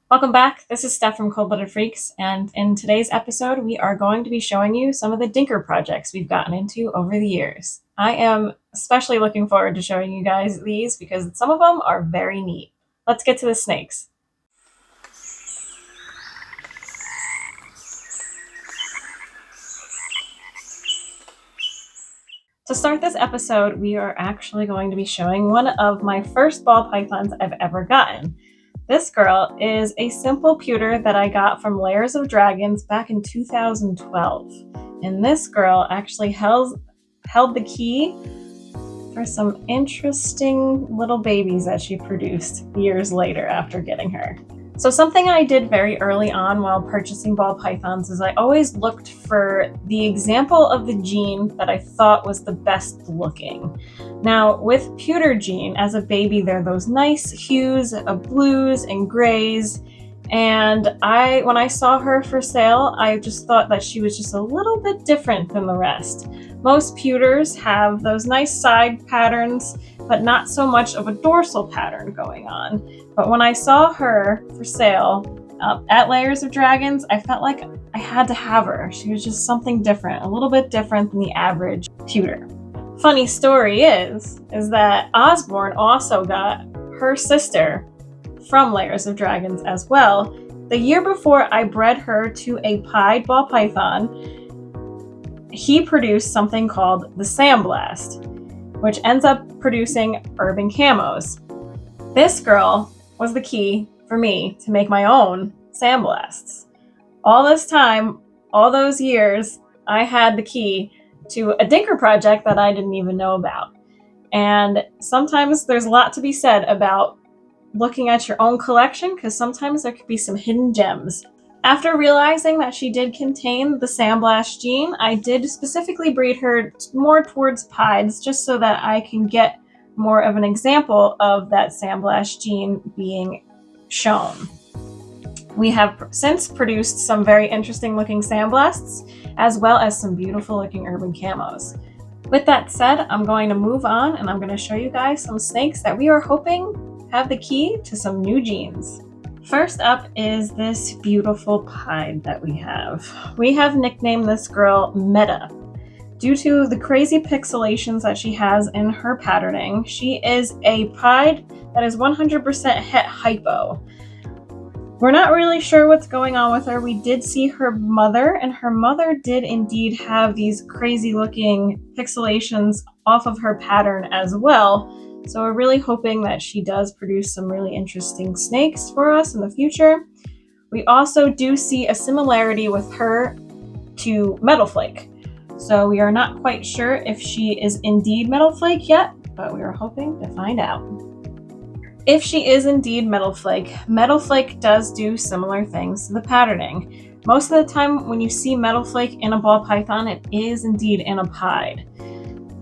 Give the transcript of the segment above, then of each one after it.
Welcome back. This is Steph from Cold-Blooded Freaks, and in today's episode, we are going to be showing you some of the dinker projects we've gotten into over the years. I am especially looking forward to showing you guys these because some of them are very neat. Let's get to the snakes. To start this episode, we are actually going to be showing one of my first ball pythons I've ever gotten. This girl is a simple pewter that I got from Layers of Dragons back in 2012. And this girl actually held the key for some interesting little babies that she produced years later after getting her. So something I did very early on while purchasing ball pythons is I always looked for the example of the gene that I thought was the best looking. Now with pewter gene, as a baby, they're those nice hues of blues and grays. And when I saw her for sale, I just thought that she was just a little bit different than the rest. Most pewters have those nice side patterns, but not so much of a dorsal pattern going on. But when I saw her for sale at Layers of Dragons, I felt like I had to have her. She was just something different, a little bit different than the average pewter. Funny story is that Osborne also got her sister from Layers of Dragons as well. The year before I bred her to a pied ball python, he produced something called the Sandblast, which ends up producing urban camos. This girl was the key for me to make my own sandblasts. All this time, all those years, I had the key to a dinker project that I didn't even know about. And sometimes there's a lot to be said about looking at your own collection, because sometimes there could be some hidden gems. After realizing that she did contain the Sandblast gene, I did specifically breed her more towards pieds just so that I can get more of an example of that Sandblast gene being shown. We have since produced some very interesting looking Sandblasts, as well as some beautiful looking urban camos. With that said, I'm going to move on and I'm going to show you guys some snakes that we are hoping have the key to some new genes. First up is this beautiful pied that we have. We have nicknamed this girl Meta. Due to the crazy pixelations that she has in her patterning, she is a pied that is 100% het hypo. We're not really sure what's going on with her. We did see her mother, and her mother did indeed have these crazy looking pixelations off of her pattern as well. So we're really hoping that she does produce some really interesting snakes for us in the future. We also do see a similarity with her to Metal Flake. So we are not quite sure if she is indeed Metal Flake yet, but we are hoping to find out. If she is indeed Metal Flake does do similar things to the patterning. Most of the time when you see Metal Flake in a ball python, it is indeed in a pied.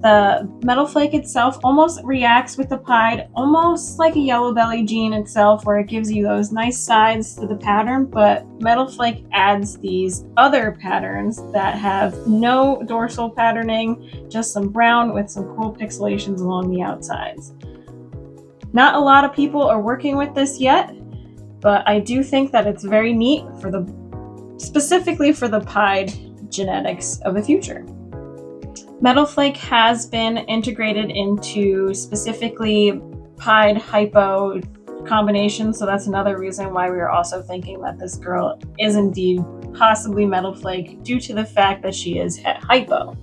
The Metal Flake itself almost reacts with the pied, almost like a yellow belly gene itself, where it gives you those nice sides to the pattern, but Metal Flake adds these other patterns that have no dorsal patterning, just some brown with some cool pixelations along the outsides. Not a lot of people are working with this yet, but I do think that it's very neat specifically for the pied genetics of the future. Metal Flake has been integrated into specifically pied hypo combinations, so that's another reason why we are also thinking that this girl is indeed possibly Metal Flake due to the fact that she is het hypo.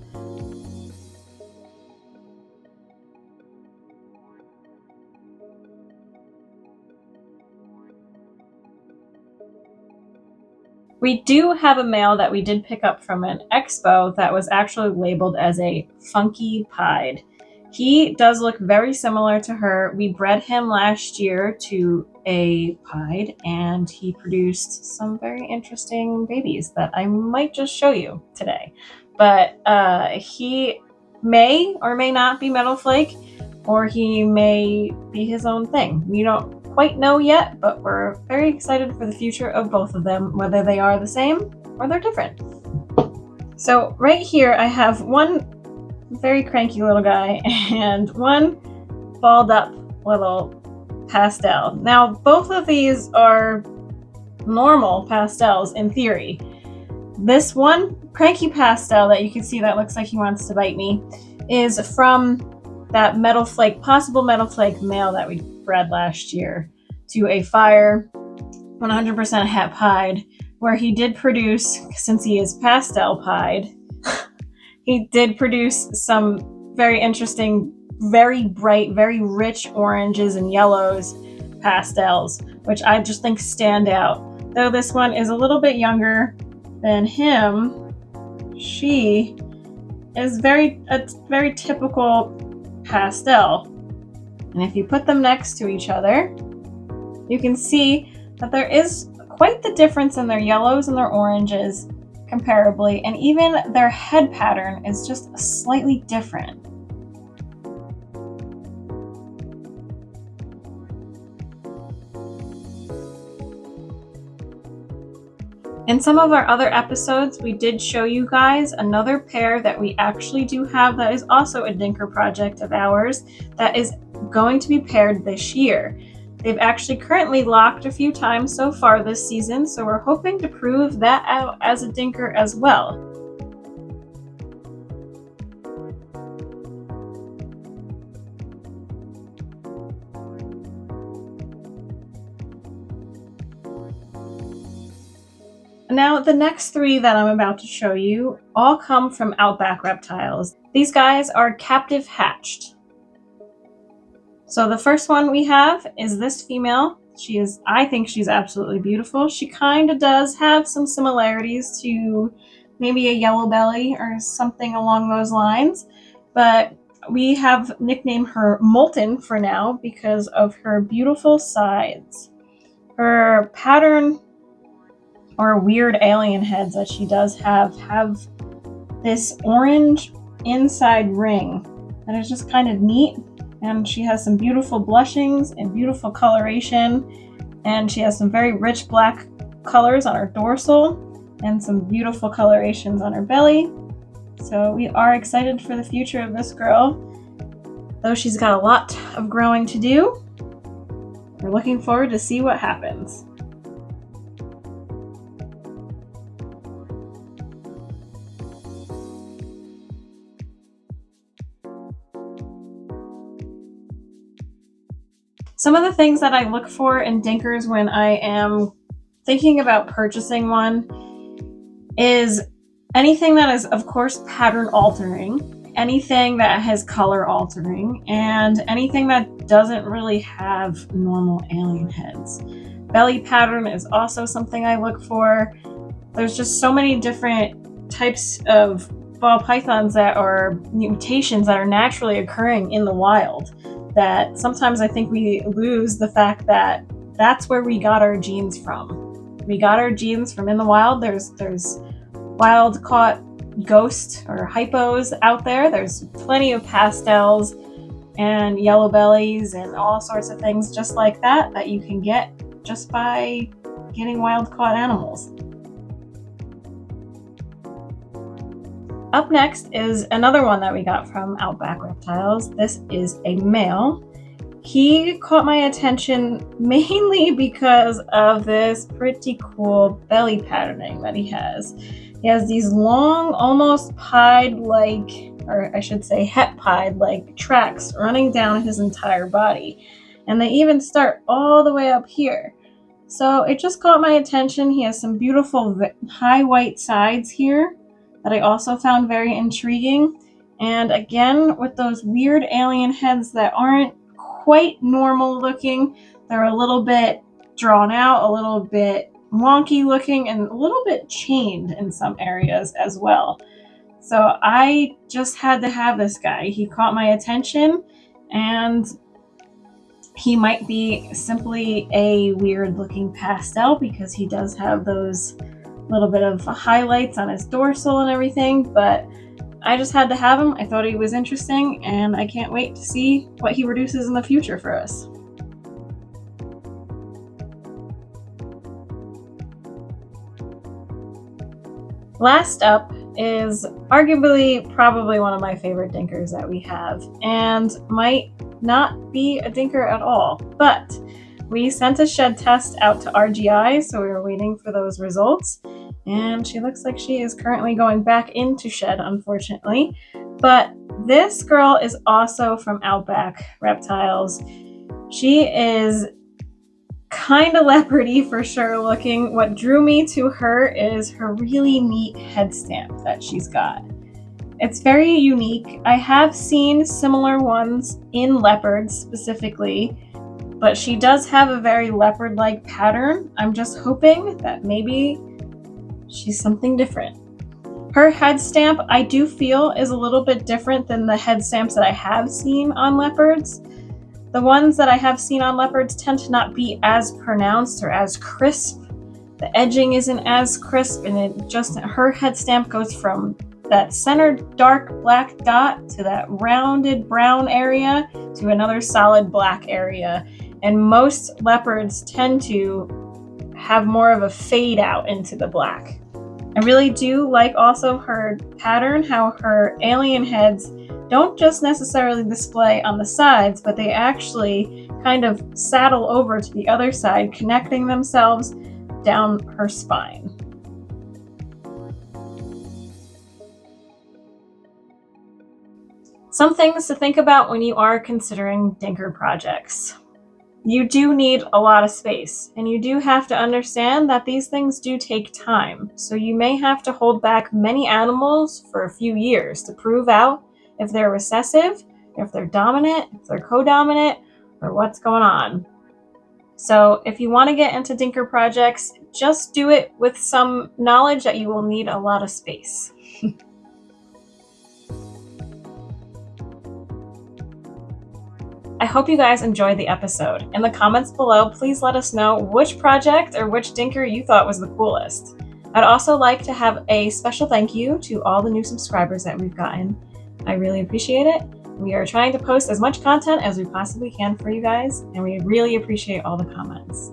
We do have a male that we did pick up from an expo that was actually labeled as a funky pied. He does look very similar to her. We bred him last year to a pied, and he produced some very interesting babies that I might just show you today. But he may or may not be Metal Flake, or he may be his own thing. We don't quite know yet, but we're very excited for the future of both of them, whether they are the same or they're different. So right here I have one very cranky little guy and one balled up little pastel. Now both of these are normal pastels in theory. This one cranky pastel that you can see that looks like he wants to bite me is from that metal flake, possible metal flake male that we bred last year to a fire 100% het pied, where he did produce, since he is pastel pied, he did produce some very interesting, very bright, very rich oranges and yellows pastels, which I just think stand out. Though this one is a little bit younger than him, she is a very typical pastel. And if you put them next to each other, you can see that there is quite the difference in their yellows and their oranges comparably, and even their head pattern is just slightly different. In some of our other episodes, we did show you guys another pair that we actually do have that is also a dinker project of ours that is going to be paired this year. They've actually currently locked a few times so far this season, so we're hoping to prove that out as a dinker as well. Now, the next three that I'm about to show you all come from Outback Reptiles. These guys are captive hatched. So the first one we have is this female. I think she's absolutely beautiful. She kind of does have some similarities to maybe a yellow belly or something along those lines, but we have nicknamed her Molten for now because of her beautiful sides. Her pattern or weird alien heads that she does have this orange inside ring that is just kind of neat. And she has some beautiful blushings and beautiful coloration. And she has some very rich black colors on her dorsal and some beautiful colorations on her belly. So we are excited for the future of this girl. Though she's got a lot of growing to do, we're looking forward to see what happens. Some of the things that I look for in dinkers when I am thinking about purchasing one is anything that is, of course, pattern altering, anything that has color altering, and anything that doesn't really have normal alien heads. Belly pattern is also something I look for. There's just so many different types of ball pythons that are mutations that are naturally occurring in the wild, that sometimes I think we lose the fact that that's where we got our genes from. We got our genes from in the wild. There's wild caught ghost or hypos out there. There's plenty of pastels and yellow bellies and all sorts of things just like that you can get just by getting wild caught animals. Up next is another one that we got from Outback Reptiles. This is a male. He caught my attention mainly because of this pretty cool belly patterning that he has. He has these long, almost pied-like, or I should say het pied-like tracks running down his entire body. And they even start all the way up here. So it just caught my attention. He has some beautiful high white sides here that I also found very intriguing. And again, with those weird alien heads that aren't quite normal looking, they're a little bit drawn out, a little bit wonky looking, and a little bit chained in some areas as well. So I just had to have this guy. He caught my attention, and he might be simply a weird looking pastel because he does have those little bit of highlights on his dorsal and everything, but I just had to have him. I thought he was interesting, and I can't wait to see what he produces in the future for us. Last up is arguably probably one of my favorite dinkers that we have, and might not be a dinker at all, but We sent a shed test out to RGI, so we were waiting for those results. And she looks like she is currently going back into shed, unfortunately. But this girl is also from Outback Reptiles. She is kind of leopardy for sure looking. What drew me to her is her really neat head stamp that she's got. It's very unique. I have seen similar ones in leopards specifically, but she does have a very leopard-like pattern. I'm just hoping that maybe she's something different. Her head stamp, I do feel, is a little bit different than the head stamps that I have seen on leopards. The ones that I have seen on leopards tend to not be as pronounced or as crisp. The edging isn't as crisp, and her head stamp goes from that center dark black dot to that rounded brown area to another solid black area. And most leopards tend to have more of a fade out into the black. I really do like also her pattern, how her alien heads don't just necessarily display on the sides, but they actually kind of saddle over to the other side, connecting themselves down her spine. Some things to think about when you are considering dinker projects. You do need a lot of space, and you do have to understand that these things do take time. So you may have to hold back many animals for a few years to prove out if they're recessive, if they're dominant, if they're co-dominant, or what's going on. So if you want to get into dinker projects, just do it with some knowledge that you will need a lot of space. I hope you guys enjoyed the episode. In the comments below, please let us know which project or which dinker you thought was the coolest. I'd also like to have a special thank you to all the new subscribers that we've gotten. I really appreciate it. We are trying to post as much content as we possibly can for you guys, and we really appreciate all the comments.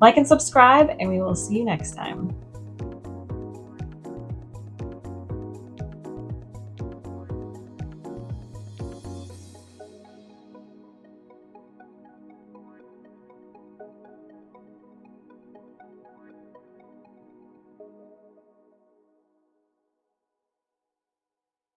Like and subscribe, and we will see you next time.